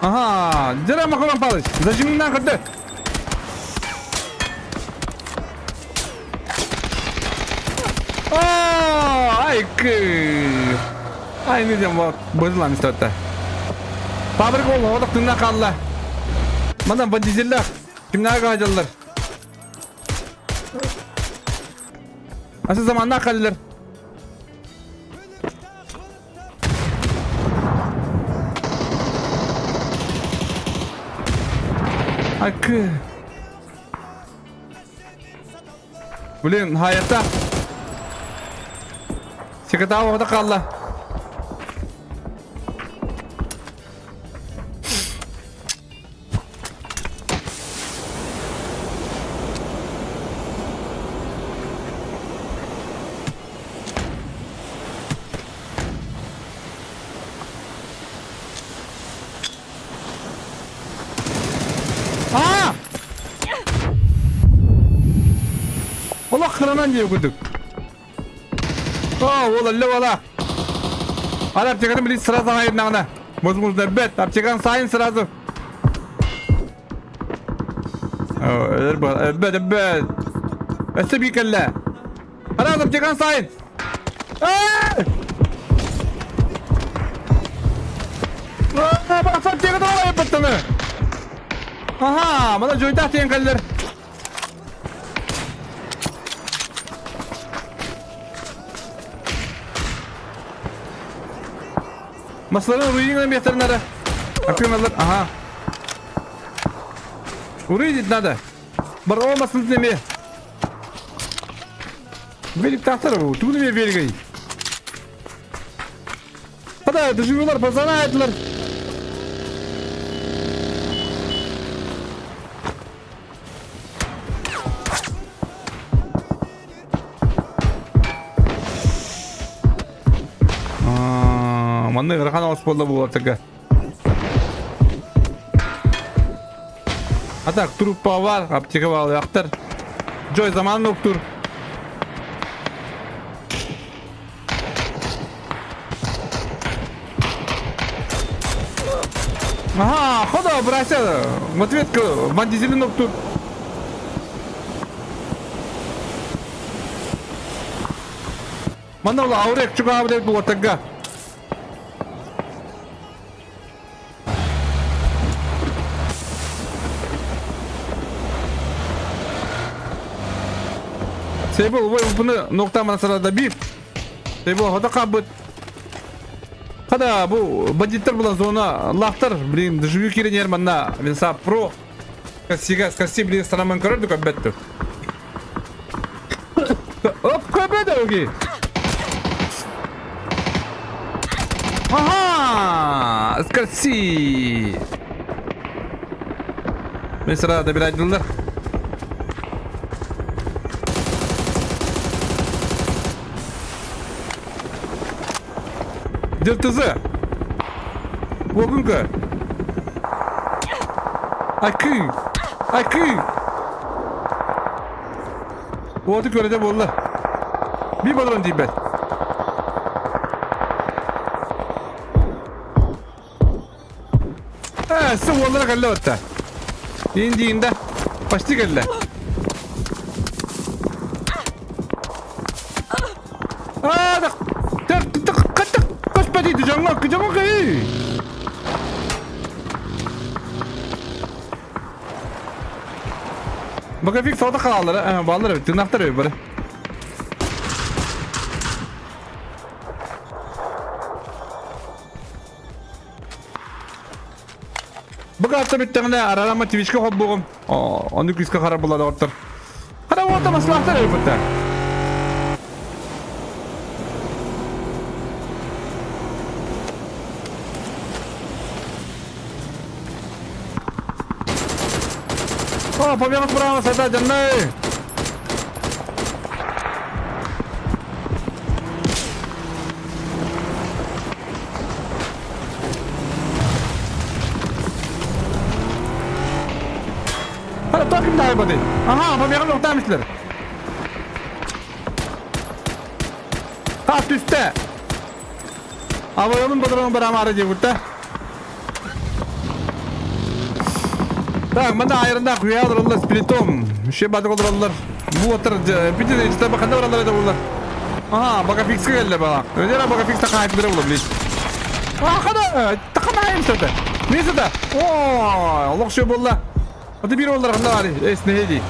Ага, жара макарон палыш. Зажиминан кырды. Ay kı. Ay ne diyeceğim bak. Bozulmamış hatta. Fabrika oldu. O da tümden kaldılar. Madem bandizirler. Kimler kaçırlar. Asıl zamanda kalırlar. Ay kı. Блин, hayatta. Секретарь orada kaldı. Aa! Allah kıranan diye gördük. Вала. Ал аптеканы билет сразу айырнағына. Мұз-мұзда бет. Аптеканы сайын сразу. Бет. Өсті бейкелі. Араз аптеканы сайын. Бақсы аптеканы олай баттымы. Аха, мұна жойдақ дейін кәлілер. Masaların ruining mehterinlere. Akıyorlar. Aha. Uruydu nada. Bar olmasın demeye. Verip tahtara bu. Tunu bir vergey. Hadi düşüyorlar pazana ayetler. Manda gerakan hospitalda bu artık. Hatta truppa var, apteka var, yaktır. Joy zaman yoktur. Aha, хода, брася. В ответку бандизили ноктур. Manda ulan avrek çok avrek bu artık. Сейбл, bunu nokta manasarada bir. Сейбл, hoda kabut. Kada bu banditler bulan zona lahtır. Блин, живу керенер манна. Винса про. Скорси, блин, странамен коротко кабетту. Оп, кабету оги. Aha, скорси. Mesela da bir aydınlar. Dırtızı. Bugünkü. Akı. O adı körede bolla. Bir balon diyeyim ben. Sen bollara kalle hatta. İndiğinde başlı kalle. Kaç patıydı canım kayı. Bakın fik sağda kalanları, bağları tırnakları öyle böyle. Bakın hatta bittiğinde aralama Twitch'e hobbuğum. Onu küske kara buladı ortar. Kara orta maslahtar öyle böyle. Побегать право, сюда, Джанны! Hadi takip daha hadi. Aha, побегать noktamışlar. Taht üstte. Havayolun badırağın beraber aracı burada. Так, мында айрында куя dururlar splitom. Şey batık olurlar. Bu otur bir de işte bakanda oralara da olurlar. Aha, baka fix geldi bak. Öyle ya baka fix ta kayıtları olabilir. Ah hadi, takmayın şurada. Neyse de. Oo, Allah şu bolla. Hadi bir olurlar handa var. Esnehedi.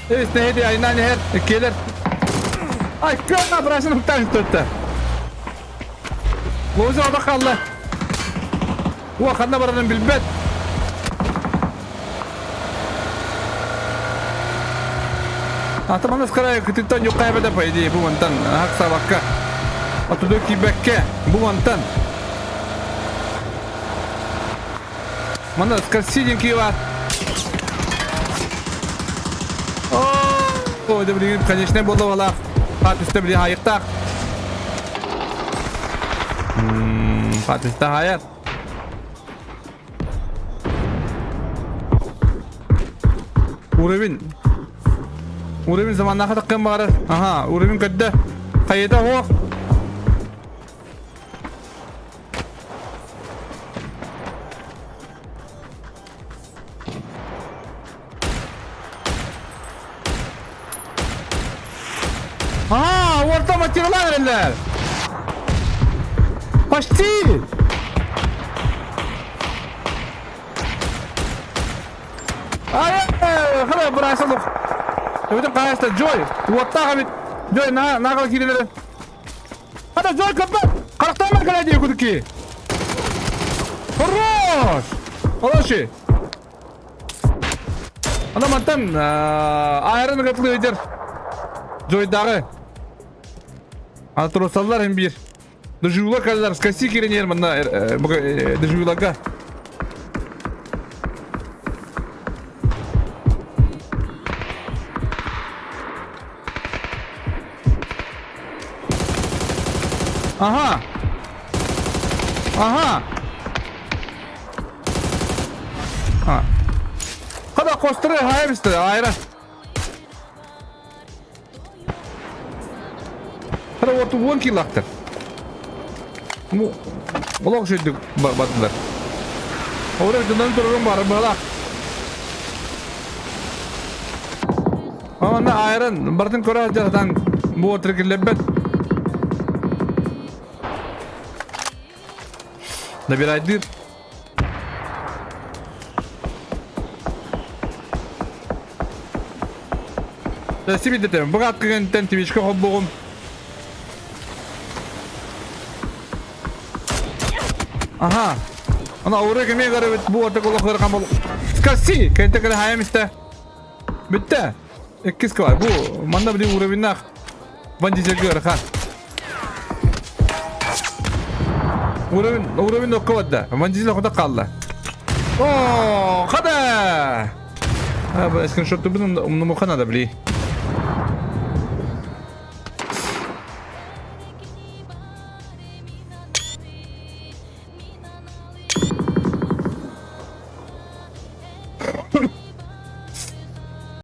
Esnehedi aynen her keler. Ay kana burasını tutan tuttu. Bozu orada kaldı. Bu kanda baranın bilbet. Atamanız karaya kıtıktan yok kaybede paydı bu mantan haksa bakka atudaki bekke bu mantan mana скорсидин ki var o da bir конечно было вала patiste bir hayıkta patiste hayat Uğramin zamanına kadar kan bağırır. Aha, Uğramin kadda. Kayıda o. Aha, orta maçırılar verirler. Başçı. Ay, hadi burası loh. Öyle kayasta Joy. Watta hamit. Joy na kal kirileri. Hadi Joy kapı. Karakter mi kalıyor diye kudu ki? Horroş. Ola şey. Ana mantan ayarını katılıyor eder. Joy dağı. Ana trosallar hem bir. Dışıvula kalırlar. Skasi kirin yer bana. Dışıvulaga. Aha. Aha. Ha. Hadi koşturur hayır işte ayrı. Hadi orta 10 kilaktır. Bu olak şeydi battılar. Oraya dönem dururum var bala. Ama ne ayrın bartın kora jaratan bu orta kirlebet. Ne bir aydır. Nasıl bir dedim? Bu kadar kıyıntıdan Twitch'e hobbuğum. Aha. Ana oraya kemiğe göre bu orta kolakları kamal. Skasi. Kente kere hayam işte. Bitti. İkiz kvar. Bu. Manda bir uğrabinler. Banci çekiyor ha. Uğrabin nokka vadda. Bancisi nokta kaldı. Ooo. Hadi. Ha bu screenshot'u bunun umumu kanada bile.